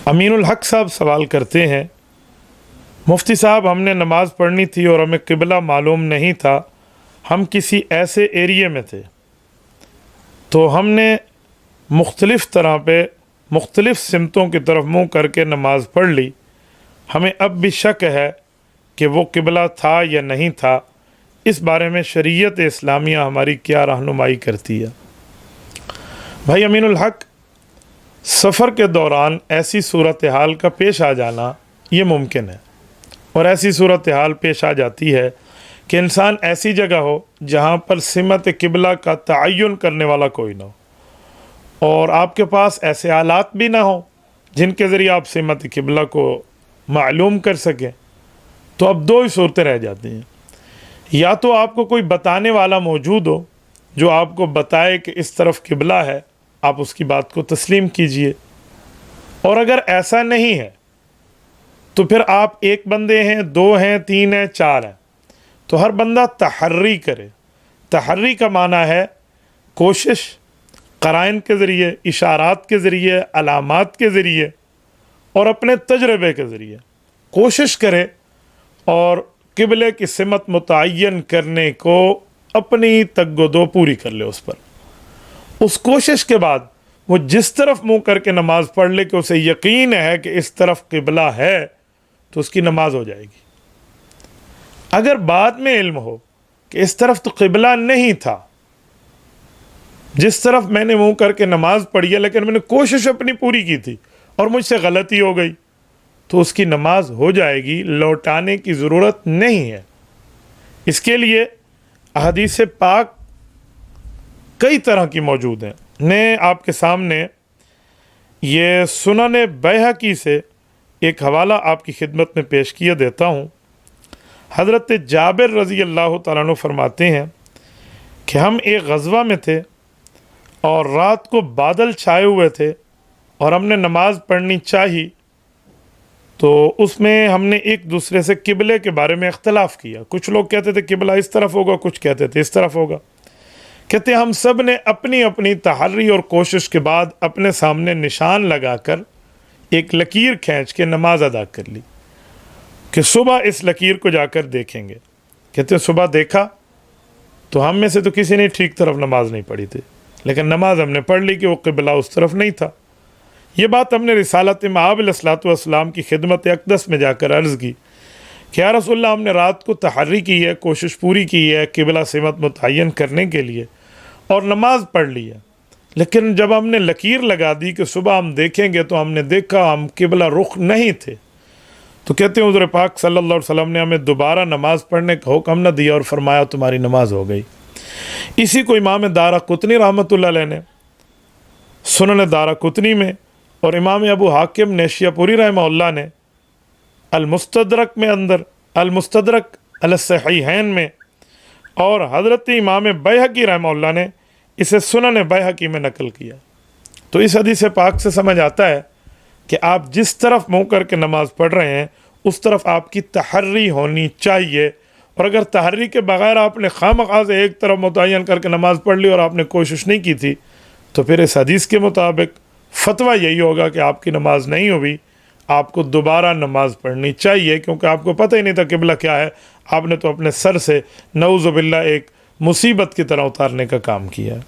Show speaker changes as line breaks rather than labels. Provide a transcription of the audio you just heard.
امین الحق صاحب سوال کرتے ہیں، مفتی صاحب ہم نے نماز پڑھنی تھی اور ہمیں قبلہ معلوم نہیں تھا، ہم کسی ایسے ایریے میں تھے تو ہم نے مختلف طرح پہ مختلف سمتوں کی طرف منہ کر کے نماز پڑھ لی، ہمیں اب بھی شک ہے کہ وہ قبلہ تھا یا نہیں تھا، اس بارے میں شریعت اسلامیہ ہماری کیا رہنمائی کرتی ہے؟ بھائی امین الحق، سفر کے دوران ایسی صورتحال کا پیش آ جانا یہ ممکن ہے، اور ایسی صورتحال پیش آ جاتی ہے کہ انسان ایسی جگہ ہو جہاں پر سمت قبلہ کا تعین کرنے والا کوئی نہ ہو، اور آپ کے پاس ایسے آلات بھی نہ ہوں جن کے ذریعے آپ سمت قبلہ کو معلوم کر سکیں، تو اب دو ہی صورتیں رہ جاتی ہیں۔ یا تو آپ کو کوئی بتانے والا موجود ہو جو آپ کو بتائے کہ اس طرف قبلہ ہے، آپ اس کی بات کو تسلیم کیجئے، اور اگر ایسا نہیں ہے تو پھر آپ ایک بندے ہیں، دو ہیں، تین ہیں، چار ہیں، تو ہر بندہ تحری کرے۔ تحری کا معنی ہے کوشش، قرائن کے ذریعے، اشارات کے ذریعے، علامات کے ذریعے اور اپنے تجربے کے ذریعے کوشش کرے اور قبلے کی سمت متعین کرنے کو اپنی تگ و دو پوری کر لے۔ اس کوشش کے بعد وہ جس طرف منہ کر کے نماز پڑھ لے کہ اسے یقین ہے کہ اس طرف قبلہ ہے، تو اس کی نماز ہو جائے گی۔ اگر بعد میں علم ہو کہ اس طرف تو قبلہ نہیں تھا، جس طرف میں نے منہ کر کے نماز پڑھی ہے لیکن میں نے کوشش اپنی پوری کی تھی اور مجھ سے غلطی ہو گئی، تو اس کی نماز ہو جائے گی، لوٹانے کی ضرورت نہیں ہے۔ اس کے لیے احادیث پاک کئی طرح کی موجود ہیں۔ میں آپ کے سامنے یہ سنن بیہقی سے ایک حوالہ آپ کی خدمت میں پیش کیے دیتا ہوں۔ حضرت جابر رضی اللہ تعالیٰ عنہ فرماتے ہیں کہ ہم ایک غزوہ میں تھے اور رات کو بادل چھائے ہوئے تھے اور ہم نے نماز پڑھنی چاہی، تو اس میں ہم نے ایک دوسرے سے قبلے کے بارے میں اختلاف کیا۔ کچھ لوگ کہتے تھے قبلہ اس طرف ہوگا، کچھ کہتے تھے اس طرف ہوگا۔ کہتے ہم سب نے اپنی اپنی تحری اور کوشش کے بعد اپنے سامنے نشان لگا کر ایک لکیر کھینچ کے نماز ادا کر لی کہ صبح اس لکیر کو جا کر دیکھیں گے۔ کہتے صبح دیکھا تو ہم میں سے تو کسی نے ٹھیک طرف نماز نہیں پڑھی تھی، لیکن نماز ہم نے پڑھ لی کہ وہ قبلہ اس طرف نہیں تھا۔ یہ بات ہم نے رسالت مآب علیہ الصلوۃ والسلام کی خدمت اقدس میں جا کر عرض کی کہ یا رسول اللہ، ہم نے رات کو تحری کی ہے، کوشش پوری کی ہے قبلہ سمت متعین کرنے کے لیے اور نماز پڑھ لی ہے، لیکن جب ہم نے لکیر لگا دی کہ صبح ہم دیکھیں گے تو ہم نے دیکھا ہم قبلہ رخ نہیں تھے۔ تو کہتے ہیں حضور پاک صلی اللہ علیہ وسلم نے ہمیں دوبارہ نماز پڑھنے کا حکم نہ دیا اور فرمایا تمہاری نماز ہو گئی۔ اسی کو امام دارقطنی رحمۃ اللہ علیہ نے سنن دارقطنی میں اور امام ابو حاکم نیشاپوری رحمہ اللہ نے المستدرک میں اندر المستدرک علی الصحیحین میں، اور حضرت امام بیہقی رحمہ اللہ نے اسے سنن بیہقی میں نقل کیا۔ تو اس حدیث پاک سے سمجھ آتا ہے کہ آپ جس طرف منہ کر کے نماز پڑھ رہے ہیں اس طرف آپ کی تحری ہونی چاہیے، اور اگر تحری کے بغیر آپ نے خواہ سے ایک طرف متعین کر کے نماز پڑھ لی اور آپ نے کوشش نہیں کی تھی، تو پھر اس حدیث کے مطابق فتویٰ یہی ہوگا کہ آپ کی نماز نہیں ہوئی، آپ کو دوبارہ نماز پڑھنی چاہیے، کیونکہ آپ کو پتہ ہی نہیں تھا قبلہ کیا ہے، آپ نے تو اپنے سر سے نعوذ باللہ ایک مصیبت کی طرح اتارنے کا کام کیا ہے۔